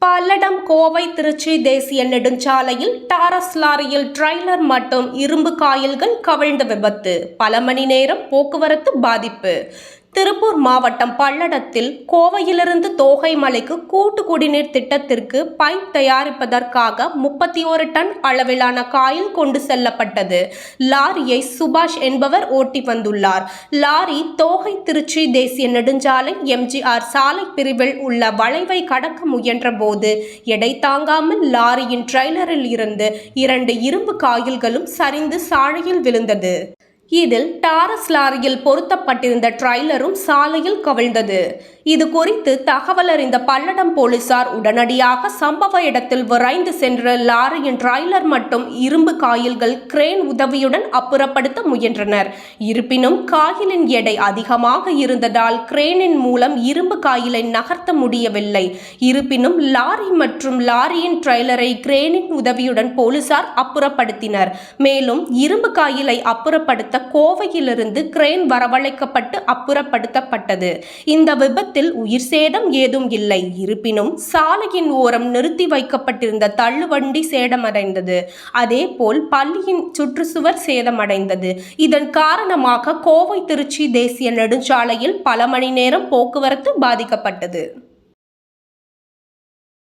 பல்லடம் கோவை திருச்சி தேசிய நெடுஞ்சாலையில் டாரஸ் லாரியில் டிரைலர் மற்றும் இரும்பு காயில்கள் கவிழ்ந்த விபத்து. பல மணி நேரம் போக்குவரத்து பாதிப்பு. திருப்பூர் மாவட்டம் பல்லடத்தில் கோவையிலிருந்து தோகைமலைக்கு கூட்டு குடிநீர் திட்டத்திற்கு பைப் தயாரிப்பதற்காக 31 டன் அளவிலான காயில் கொண்டு செல்லப்பட்டது. லாரியை சுபாஷ் என்பவர் ஓட்டி வந்துள்ளார். லாரி தோகை திருச்சி தேசிய நெடுஞ்சாலை எம்ஜிஆர் சாலை பிரிவில் உள்ள வளைவை கடக்க முயன்ற போது எடை தாங்காமல் லாரியின் டிரைலரில் இருந்து 2 இரும்பு காயில்களும் சரிந்து சாலையில் விழுந்தது. இதில் டாரஸ் லாரியில் பொருத்தப்பட்டிருந்த டிரைலரும் சாலையில் கவிழ்ந்தது. இது குறித்து தகவல் அறிந்த பல்லடம் போலீசார் உடனடியாக சம்பவ இடத்தில் விரைந்து சென்று லாரியின் டிரைலர் மற்றும் இரும்பு காயில்கள் கிரேன் உதவியுடன் அப்புறப்படுத்த முயன்றனர். இருப்பினும் காயிலின் எடை அதிகமாக இருந்ததால் கிரேனின் மூலம் இரும்பு காயிலை நகர்த்த முடியவில்லை. இருப்பினும் லாரி மற்றும் லாரியின் டிரைலரை கிரேனின் உதவியுடன் போலீசார் அப்புறப்படுத்தினர். மேலும் இரும்பு காயிலை அப்புறப்படுத்த கோவையிலிருந்து கிரேன் வரவழைக்கப்பட்டு அப்புறப்படுத்தப்பட்டது. இந்த விபத்தில் உயிர் சேதம் ஏதும் இல்லை. இருப்பினும் சாலையின் ஓரம் நிறுத்தி வைக்கப்பட்டிருந்த தள்ளுவண்டி சேதமடைந்தது. அதேபோல் பள்ளியின் சுற்றுச்சுவர் சேதமடைந்தது. இதன் காரணமாக கோவை திருச்சி தேசிய நெடுஞ்சாலையில் பல மணி நேரம் போக்குவரத்து பாதிக்கப்பட்டது.